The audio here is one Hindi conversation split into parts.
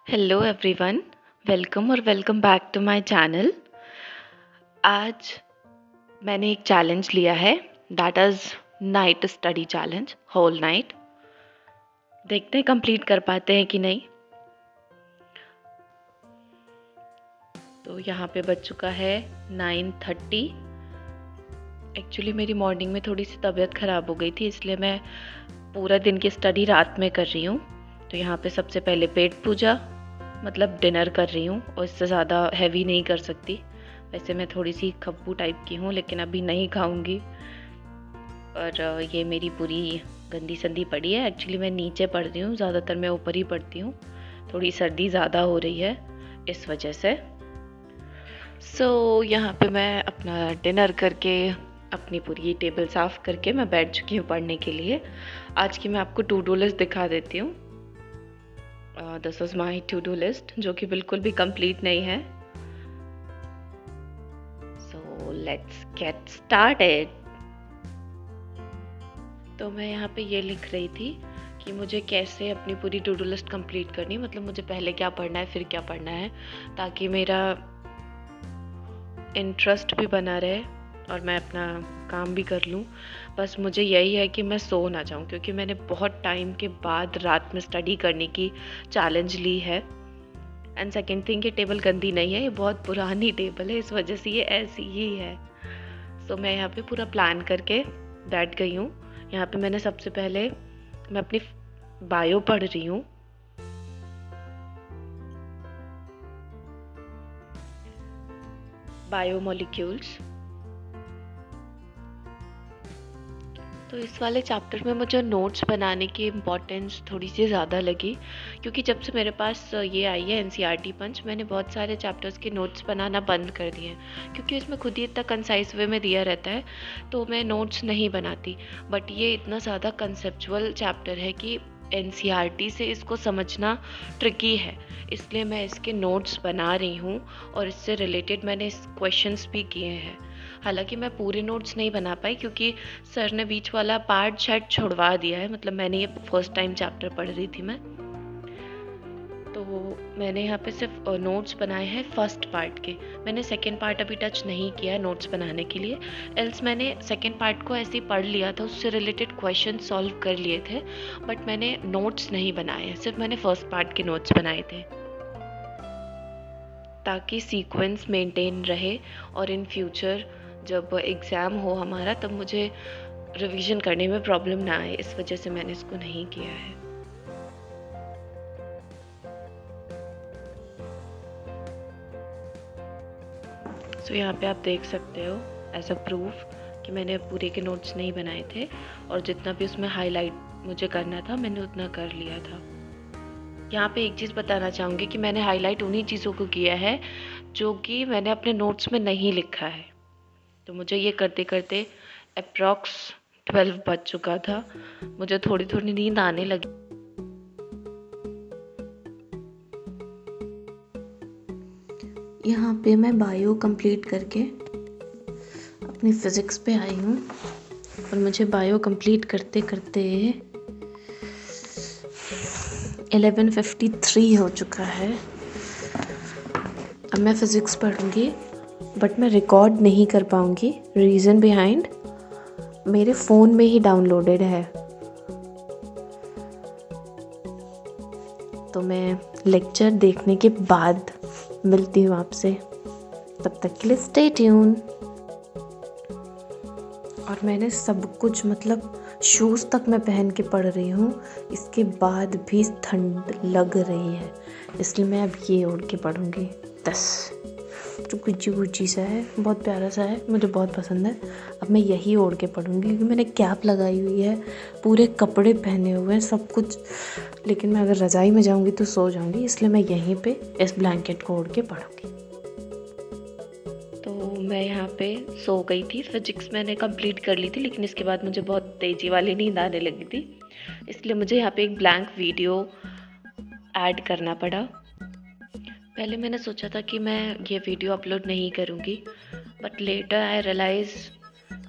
Hello everyone, welcome back to my channel. आज मैंने एक चैलेंज लिया है, that is night study challenge, whole night. देखते हैं कंप्लीट कर पाते हैं कि नहीं। तो यहाँ पे बज चुका है 9:30। एक्चुअली मेरी मॉर्निंग में थोड़ी सी तबीयत ख़राब हो गई थी, इसलिए मैं पूरा दिन की स्टडी रात में कर रही हूँ। तो यहाँ पे सबसे पहले पेट पूजा, मतलब डिनर कर रही हूँ, और इससे ज़्यादा हैवी नहीं कर सकती। वैसे मैं थोड़ी सी खब्बू टाइप की हूँ, लेकिन अभी नहीं खाऊंगी। और ये मेरी पूरी गंदी संदी पड़ी है। एक्चुअली मैं नीचे पढ़ रही हूँ, ज़्यादातर मैं ऊपर ही पढ़ती हूँ। थोड़ी सर्दी ज़्यादा हो रही है इस वजह से। यहाँ पे मैं अपना डिनर करके, अपनी पूरी टेबल साफ़ करके मैं बैठ चुकी हूँ पढ़ने के लिए। आज की मैं आपको टू डू लिस्ट दिखा देती हूँ। This is my to do list, जो कि बिल्कुल भी कंप्लीट नहीं है। So let's get started. तो मैं यहाँ पे ये लिख रही थी कि मुझे कैसे अपनी पूरी टू डू लिस्ट कंप्लीट करनी है, मतलब मुझे पहले क्या पढ़ना है फिर क्या पढ़ना है, ताकि मेरा इंटरेस्ट भी बना रहे और मैं अपना काम भी कर लूँ। बस मुझे यही है कि मैं सो ना जाऊँ, क्योंकि मैंने बहुत टाइम के बाद रात में स्टडी करने की चैलेंज ली है। एंड सेकेंड थिंग, ये टेबल गंदी नहीं है, ये बहुत पुरानी टेबल है, इस वजह से ये ऐसी ही है। सो मैं यहाँ पे पूरा प्लान करके बैठ गई हूँ। यहाँ पे मैंने सबसे पहले, मैं अपनी बायो पढ़ रही हूँ। बायोमोलिक्यूल्स। तो इस वाले चैप्टर में मुझे नोट्स बनाने की इम्पोर्टेंस थोड़ी सी ज़्यादा लगी, क्योंकि जब से मेरे पास ये आई है एनसीईआरटी पंच, मैंने बहुत सारे चैप्टर्स के नोट्स बनाना बंद कर दिए हैं, क्योंकि इसमें खुद ही इतना कंसाइज वे में दिया रहता है, तो मैं नोट्स नहीं बनाती। बट ये इतना ज़्यादा कंसेप्चुअल चैप्टर है कि एनसीईआरटी से इसको समझना ट्रिकी है, इसलिए मैं इसके नोट्स बना रही हूँ। और इससे रिलेटेड मैंने क्वेश्चंस भी किए हैं। हालांकि मैं पूरे नोट्स नहीं बना पाई, क्योंकि सर ने बीच वाला पार्ट शायद छुड़वा दिया है। मतलब मैंने ये फर्स्ट टाइम चैप्टर पढ़ रही थी मैं, तो मैंने यहाँ पे सिर्फ नोट्स बनाए हैं फर्स्ट पार्ट के। मैंने सेकेंड पार्ट अभी टच नहीं किया है नोट्स बनाने के लिए, एल्स मैंने सेकेंड पार्ट को ऐसे ही पढ़ लिया था, उससे रिलेटेड क्वेश्चन सॉल्व कर लिए थे, बट मैंने नोट्स नहीं बनाए हैं, सिर्फ मैंने फर्स्ट पार्ट के नोट्स बनाए थे, ताकि सीक्वेंस मेंटेन रहे और इन फ्यूचर जब एग्ज़ाम हो हमारा, तब मुझे रिवीजन करने में प्रॉब्लम ना आए। इस वजह से मैंने इसको नहीं किया है। यहाँ पे आप देख सकते हो एज अ प्रूफ कि मैंने पूरे के नोट्स नहीं बनाए थे, और जितना भी उसमें हाईलाइट मुझे करना था मैंने उतना कर लिया था। यहाँ पे एक चीज़ बताना चाहूँगी कि मैंने हाईलाइट उन्हीं चीज़ों को किया है जो कि मैंने अपने नोट्स में नहीं लिखा है। तो मुझे ये करते करते अप्रॉक्स 12 बज चुका था। मुझे थोड़ी थोड़ी नींद आने लगी। यहाँ पे मैं बायो कंप्लीट करके अपनी फिज़िक्स पे आई हूँ, और मुझे बायो कंप्लीट करते करते 11:53 हो चुका है। अब मैं फिज़िक्स पढ़ूँगी, बट मैं रिकॉर्ड नहीं कर पाऊँगी। रीज़न बिहाइंड, मेरे फ़ोन में ही डाउनलोडेड है। तो मैं लेक्चर देखने के बाद मिलती हूँ आपसे, तब तक के लिए स्टे ट्यून। और मैंने सब कुछ, मतलब शूज़ तक मैं पहन के पढ़ रही हूँ, इसके बाद भी ठंड लग रही है, इसलिए मैं अब ये ओढ़ के पढ़ूँगी। जो गुज्जी गुज्जी सा है, बहुत प्यारा सा है, मुझे बहुत पसंद है। अब मैं यही ओढ़ के पढ़ूँगी, क्योंकि मैंने कैप लगाई हुई है, पूरे कपड़े पहने हुए हैं, सब कुछ, लेकिन मैं अगर रज़ाई में जाऊँगी तो सो जाऊँगी, इसलिए मैं यहीं पे इस ब्लैंकेट को ओढ़ के पढ़ूँगी। तो मैं यहाँ पे सो गई थी। फिजिक्स मैंने कंप्लीट कर ली थी, लेकिन इसके बाद मुझे बहुत तेज़ी वाली नींद आने लगी थी, इसलिए मुझे यहाँ पे एक ब्लैंक वीडियो ऐड करना पड़ा। पहले मैंने सोचा था कि मैं ये वीडियो अपलोड नहीं करूँगी, बट लेटर आई रियलाइज़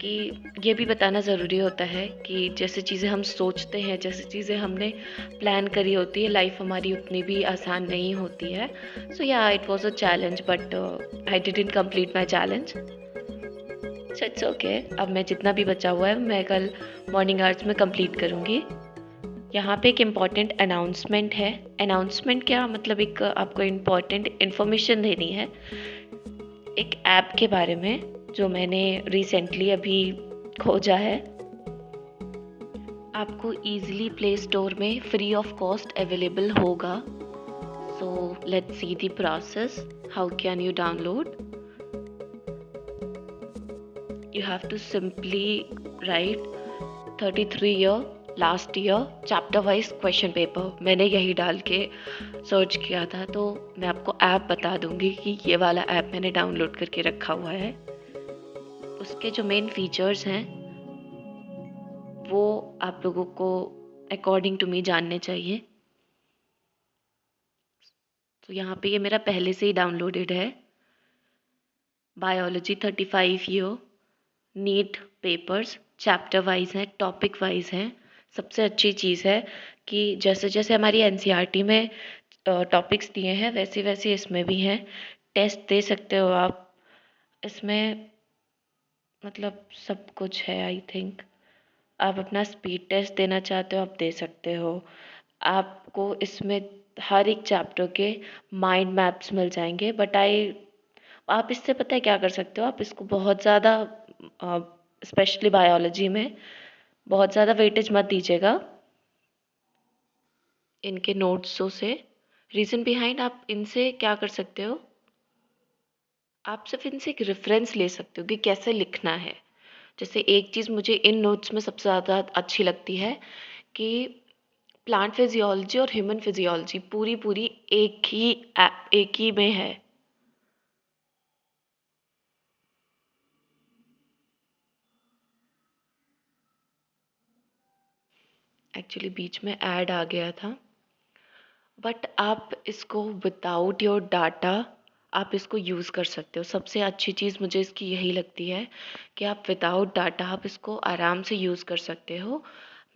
कि ये भी बताना ज़रूरी होता है कि जैसे चीज़ें हम सोचते हैं, जैसे चीज़ें हमने प्लान करी होती है, लाइफ हमारी उतनी भी आसान नहीं होती है। सो या it was a challenge but I didn't complete my challenge. So it's okay. अब मैं जितना भी बचा हुआ है मैं कल मॉर्निंग आवर्स में कंप्लीट करूँगी। यहाँ पे एक इम्पॉर्टेंट अनाउंसमेंट है। अनाउंसमेंट क्या मतलब, एक आपको इम्पॉर्टेंट इन्फॉर्मेशन देनी है एक ऐप के बारे में जो मैंने रिसेंटली अभी खोजा है। आपको इजीली प्ले स्टोर में फ्री ऑफ कॉस्ट अवेलेबल होगा। So let's see the process. How can you download? You have to simply write 33 year last year chapter wise question paper. मैंने यही डाल के सर्च किया था, तो मैं आपको ऐप बता दूंगी कि ये वाला ऐप मैंने डाउनलोड करके रखा हुआ है। उसके जो मेन फीचर्स हैं वो आप लोगों को अकॉर्डिंग टू मी जानने चाहिए। तो यहाँ पे ये मेरा पहले से ही डाउनलोडेड है। Biology 35 year, NEET papers chapter wise हैं, टॉपिक वाइज हैं। सबसे अच्छी चीज़ है कि जैसे जैसे हमारी एनसीईआरटी में टॉपिक्स दिए हैं वैसे वैसे इसमें भी हैं। टेस्ट दे सकते हो आप इसमें, मतलब सब कुछ है। आई थिंक आप अपना स्पीड टेस्ट देना चाहते हो आप दे सकते हो। आपको इसमें हर एक चैप्टर के माइंड मैप्स मिल जाएंगे। बट आप इससे पता है क्या कर सकते हो, आप इसको बहुत ज़्यादा स्पेशली बायोलॉजी में बहुत ज़्यादा वेटेज मत दीजिएगा इनके नोट्सों से। रीज़न बिहाइंड, आप इनसे क्या कर सकते हो, आप सिर्फ इनसे एक रेफरेंस ले सकते हो कि कैसे लिखना है। जैसे एक चीज़ मुझे इन नोट्स में सबसे ज़्यादा अच्छी लगती है कि प्लांट फिजियोलॉजी और ह्यूमन फिजियोलॉजी पूरी पूरी एक ही में है। एक्चुअली बीच में ऐड आ गया था, बट आप इसको विदाउट योर डाटा आप इसको यूज़ कर सकते हो। सबसे अच्छी चीज़ मुझे इसकी यही लगती है कि आप विदाउट डाटा आप इसको आराम से यूज़ कर सकते हो।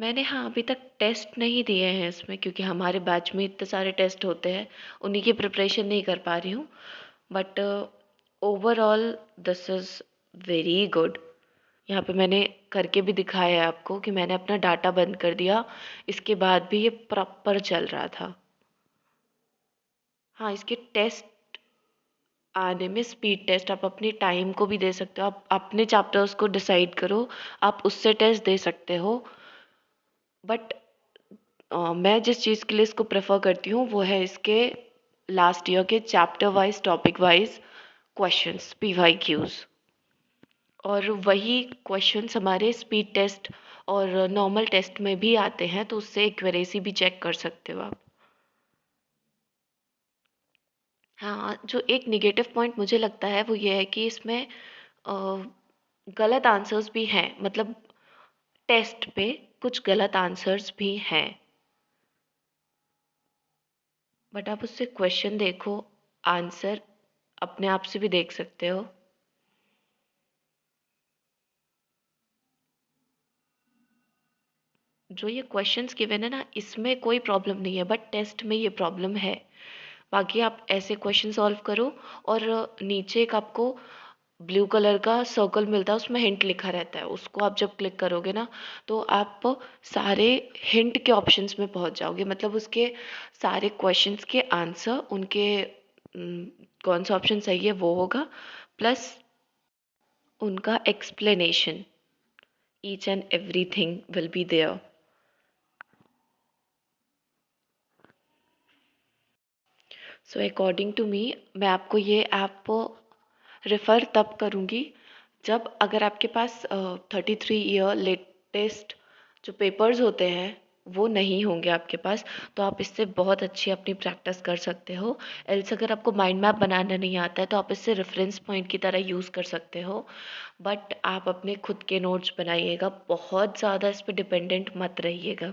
मैंने हाँ अभी तक टेस्ट नहीं दिए हैं इसमें क्योंकि हमारे बैच में इतने सारे टेस्ट होते हैं, उन्हीं की प्रिपरेशन नहीं कर पा रही हूँ। But overall this is very good. यहाँ पे मैंने करके भी दिखाया है आपको कि मैंने अपना डाटा बंद कर दिया, इसके बाद भी ये प्रॉपर चल रहा था। हाँ, इसके टेस्ट आने में स्पीड टेस्ट आप अपनी टाइम को भी दे सकते हो। आप अपने चैप्टर्स को डिसाइड करो, आप उससे टेस्ट दे सकते हो। बट मैं जिस चीज़ के लिए इसको प्रेफर करती हूँ वो है इसके लास्ट ईयर के chapter wise topic wise questions, PYQs. और वही क्वेश्चंस हमारे स्पीड टेस्ट और नॉर्मल टेस्ट में भी आते हैं, तो उससे एक्यूरेसी भी चेक कर सकते हो आप। हाँ, जो एक नेगेटिव पॉइंट मुझे लगता है वो ये है कि इसमें गलत आंसर्स भी हैं, मतलब टेस्ट पे कुछ गलत आंसर्स भी हैं। बट आप उससे क्वेश्चन देखो, आंसर अपने आप से भी देख सकते हो। जो ये क्वेश्चंस गिवन है ना, इसमें कोई प्रॉब्लम नहीं है, बट टेस्ट में ये प्रॉब्लम है। बाकी आप ऐसे क्वेश्चन सॉल्व करो और नीचे एक आपको ब्लू कलर का सर्कल मिलता है, उसमें हिंट लिखा रहता है। उसको आप जब क्लिक करोगे ना तो आप सारे हिंट के ऑप्शंस में पहुंच जाओगे, मतलब उसके सारे क्वेश्चंस के आंसर उनके कौन सा ऑप्शन सही है वो होगा, प्लस उनका explanation, each and everything will be there. So according to me, मैं आपको ये ऐप रेफ़र तब करूँगी जब अगर आपके पास 33 ईयर लेटेस्ट जो पेपर्स होते हैं वो नहीं होंगे आपके पास, तो आप इससे बहुत अच्छी अपनी प्रैक्टिस कर सकते हो। एल्स अगर आपको माइंड मैप बनाना नहीं आता है तो आप इससे रेफरेंस पॉइंट की तरह यूज़ कर सकते हो। बट आप अपने खुद के नोट्स बनाइएगा, बहुत ज़्यादा इस पर डिपेंडेंट मत रहिएगा।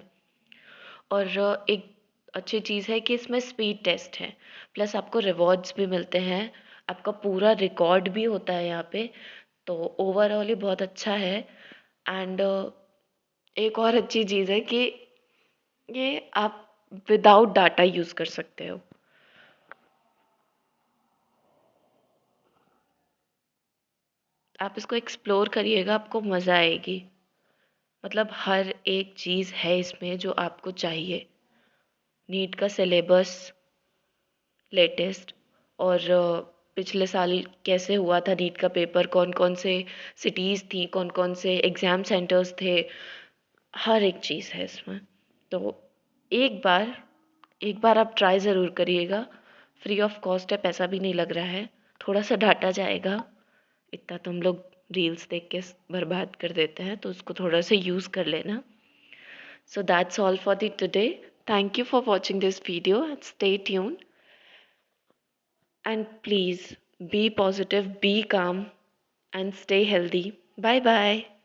और एक अच्छी चीज़ है कि इसमें स्पीड टेस्ट है, प्लस आपको रिवॉर्ड्स भी मिलते हैं, आपका पूरा रिकॉर्ड भी होता है यहाँ पे। तो ओवरऑल ये बहुत अच्छा है। एंड एक और अच्छी चीज़ है कि ये आप विदाउट डाटा यूज़ कर सकते हो। आप इसको एक्सप्लोर करिएगा, आपको मज़ा आएगी। मतलब हर एक चीज़ है इसमें जो आपको चाहिए। नीट का सिलेबस लेटेस्ट, और पिछले साल कैसे हुआ था नीट का पेपर, कौन कौन से सिटीज़ थी, कौन कौन से एग्ज़ाम सेंटर्स थे, हर एक चीज़ है इसमें। तो एक बार एक बार आप ट्राई ज़रूर करिएगा। फ्री ऑफ कॉस्ट है, पैसा भी नहीं लग रहा है। थोड़ा सा डाटा जाएगा, इतना तो हम लोग रील्स देख के बर्बाद कर देते हैं, तो उसको थोड़ा सा यूज़ कर लेना। So that's all for the today. Thank you for watching this video and stay tuned. And please be positive, be calm, and stay healthy. Bye bye.